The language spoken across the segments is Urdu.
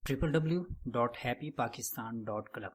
www.happypakistan.club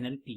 NLP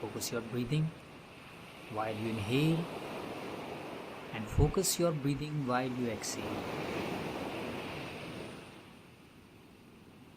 Focus your breathing while you inhale and focus your breathing while you exhale.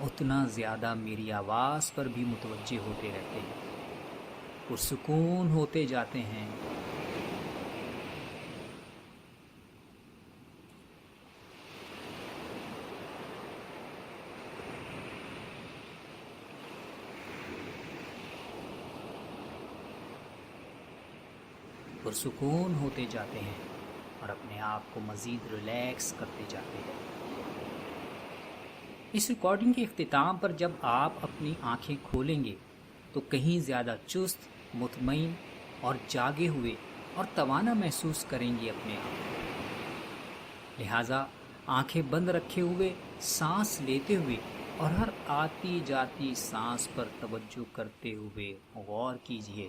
اتنا زیادہ میری آواز پر بھی متوجہ ہوتے رہتے ہیں، پرسکون ہوتے جاتے ہیں۔ پرسکون ہوتے جاتے ہیں اور اپنے آپ کو مزید ریلیکس کرتے جاتے ہیں۔ اس ریکارڈنگ کے اختتام پر جب آپ اپنی آنکھیں کھولیں گے تو کہیں زیادہ چست، مطمئن اور جاگے ہوئے اور توانا محسوس کریں گے اپنے آپ کو۔ لہٰذا آنکھیں بند رکھے ہوئے سانس لیتے ہوئے اور ہر آتی جاتی سانس پر توجہ کرتے ہوئے غور کیجیے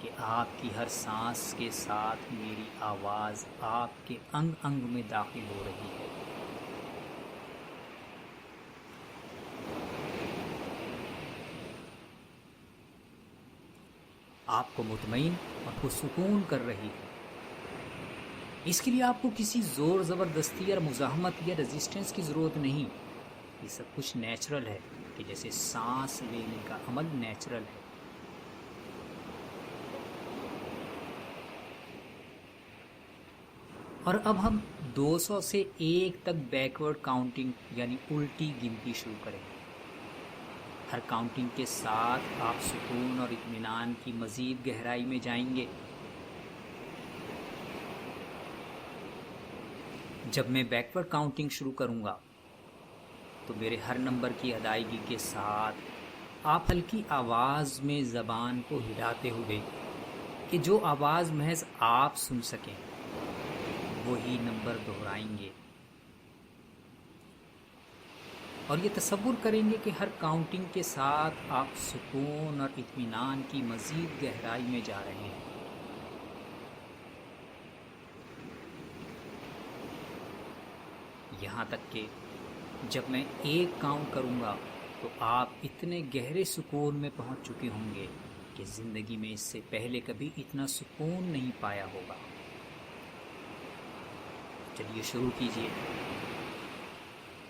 کہ آپ کی ہر سانس کے ساتھ میری آواز آپ کے انگ انگ میں داخل ہو رہی ہے۔ آپ کو مطمئن اور پرسکون کر رہی ہے۔ اس کے لیے آپ کو کسی زور زبردستی یا مزاحمت یا ریزسٹنس کی ضرورت نہیں۔ یہ سب کچھ نیچرل ہے، کہ جیسے سانس لینے کا عمل نیچرل ہے۔ اور اب ہم 200 سے 1 تک بیکورڈ کاؤنٹنگ یعنی الٹی گنتی شروع کریں گے۔ ہر کاؤنٹنگ کے ساتھ آپ سکون اور اطمینان کی مزید گہرائی میں جائیں گے۔ جب میں بیکورڈ کاؤنٹنگ شروع کروں گا تو میرے ہر نمبر کی ادائیگی کے ساتھ آپ ہلکی آواز میں زبان کو ہلاتے ہوئے کہ جو آواز محض آپ سن سکیں وہی نمبر دہرائیں گے، اور یہ تصور کریں گے کہ ہر کاؤنٹنگ کے ساتھ آپ سکون اور اطمینان کی مزید گہرائی میں جا رہے ہیں۔ یہاں تک کہ جب میں 1 کاؤنٹ کروں گا تو آپ اتنے گہرے سکون میں پہنچ چکے ہوں گے کہ زندگی میں اس سے پہلے کبھی اتنا سکون نہیں پایا ہوگا۔ چلیے شروع کیجئے،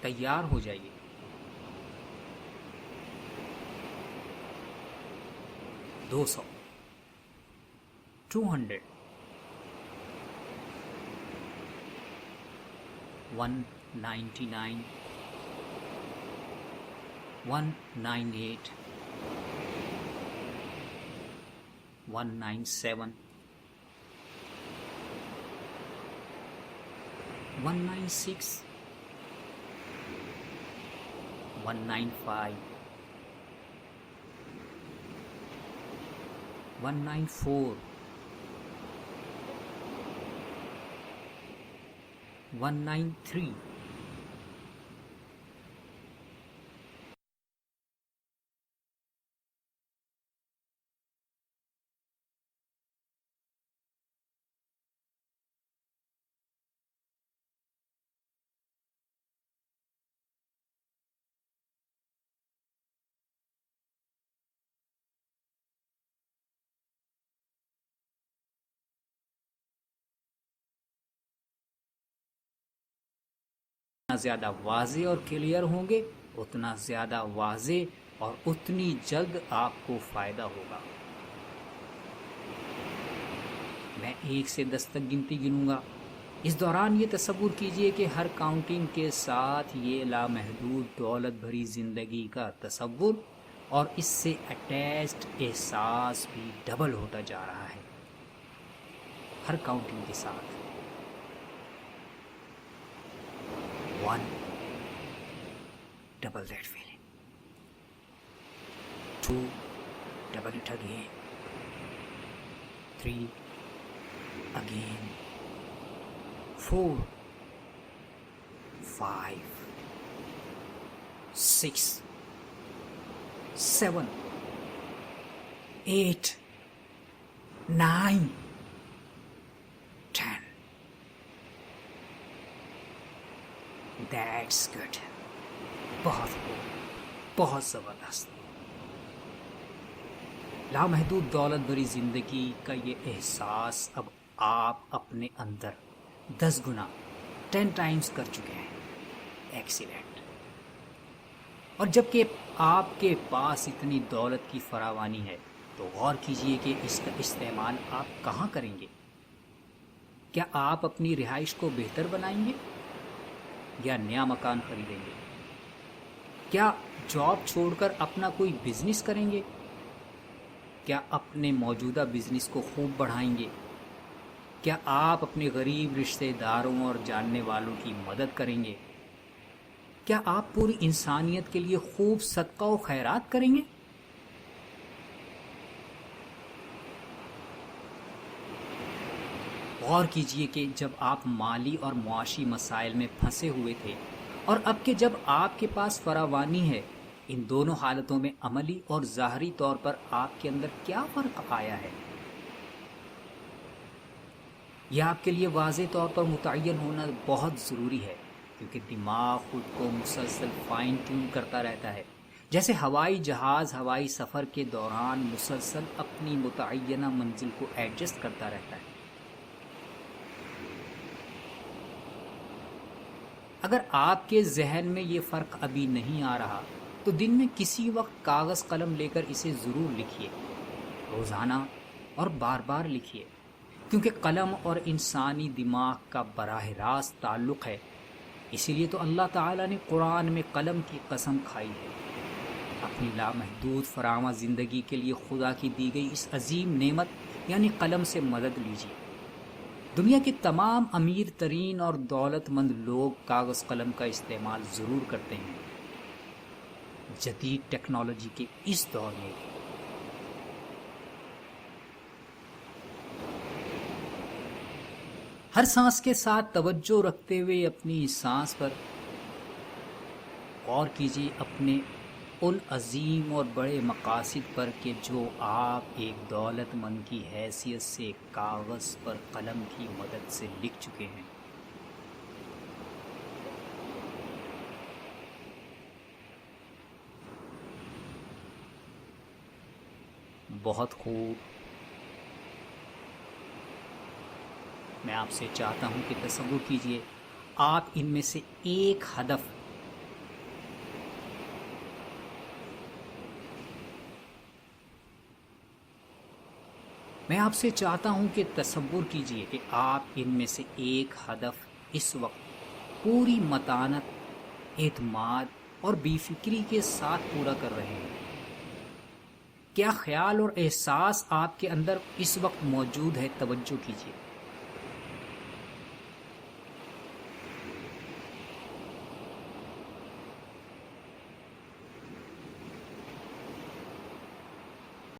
تیار ہو جائیے۔ 200 200 199 198 197 196 195 194 193 اتنا زیادہ واضح اور کلیئر ہوں گے اتنا زیادہ واضح اور اتنی جلد آپ کو فائدہ ہوگا۔ میں 1 سے 10 تک گنتی گنوں گا۔ اس دوران یہ تصور کیجئے کہ ہر کاؤنٹنگ کے ساتھ یہ لامحدود دولت بھری زندگی کا تصور اور اس سے اٹیچڈ احساس بھی ڈبل ہوتا جا رہا ہے ہر کاؤنٹنگ کے ساتھ۔ 1 double that feeling, 2 double it again, 3 again, 4 5 6 7 8 9 10. That's good. بہت زبردست۔ لامحدود دولت بھری زندگی کا یہ احساس اب آپ اپنے اندر 10 گنا 10 ٹائمز کر چکے ہیں۔ ایکسیلنٹ۔ اور جب کہ آپ کے پاس اتنی دولت کی فراوانی ہے تو غور کیجئے کہ اس کا استعمال آپ کہاں کریں گے؟ کیا آپ اپنی رہائش کو بہتر بنائیں گے یا نیا مکان خریدیں گے؟ کیا جاب چھوڑ کر اپنا کوئی بزنس کریں گے؟ کیا اپنے موجودہ بزنس کو خوب بڑھائیں گے؟ کیا آپ اپنے غریب رشتہ داروں اور جاننے والوں کی مدد کریں گے؟ کیا آپ پوری انسانیت کے لیے خوب صدقہ و خیرات کریں گے؟ غور کیجئے کہ جب آپ مالی اور معاشی مسائل میں پھنسے ہوئے تھے اور اب کہ جب آپ کے پاس فراوانی ہے، ان دونوں حالتوں میں عملی اور ظاہری طور پر آپ کے اندر کیا فرق آیا ہے؟ یہ آپ کے لیے واضح طور پر متعین ہونا بہت ضروری ہے، کیونکہ دماغ خود کو مسلسل فائن ٹیون کرتا رہتا ہے، جیسے ہوائی جہاز ہوائی سفر کے دوران مسلسل اپنی متعینہ منزل کو ایڈجسٹ کرتا رہتا ہے۔ اگر آپ کے ذہن میں یہ فرق ابھی نہیں آ رہا تو دن میں کسی وقت کاغذ قلم لے کر اسے ضرور لکھیے، روزانہ اور بار بار لکھیے، کیونکہ قلم اور انسانی دماغ کا براہ راست تعلق ہے۔ اسی لیے تو اللہ تعالیٰ نے قرآن میں قلم کی قسم کھائی ہے۔ اپنی لامحدود فراواں زندگی کے لیے خدا کی دی گئی اس عظیم نعمت یعنی قلم سے مدد لیجیے۔ دنیا کے تمام امیر ترین اور دولت مند لوگ کاغذ قلم کا استعمال ضرور کرتے ہیں، جدید ٹیکنالوجی کے اس دور میں بھی۔ ہر سانس کے ساتھ توجہ رکھتے ہوئے اپنی سانس پر غور کیجیے، اپنے ان عظیم اور بڑے مقاصد پر کہ جو آپ ایک دولت مند کی حیثیت سے کاغذ پر قلم کی مدد سے لکھ چکے ہیں۔ بہت خوب۔ میں آپ سے چاہتا ہوں کہ تصور کیجئے آپ ان میں سے ایک ہدف میں آپ سے چاہتا ہوں کہ تصور کیجئے کہ آپ ان میں سے ایک ہدف اس وقت پوری متانت، اعتماد اور بے فکری کے ساتھ پورا کر رہے ہیں۔ کیا خیال اور احساس آپ کے اندر اس وقت موجود ہے؟ توجہ کیجئے۔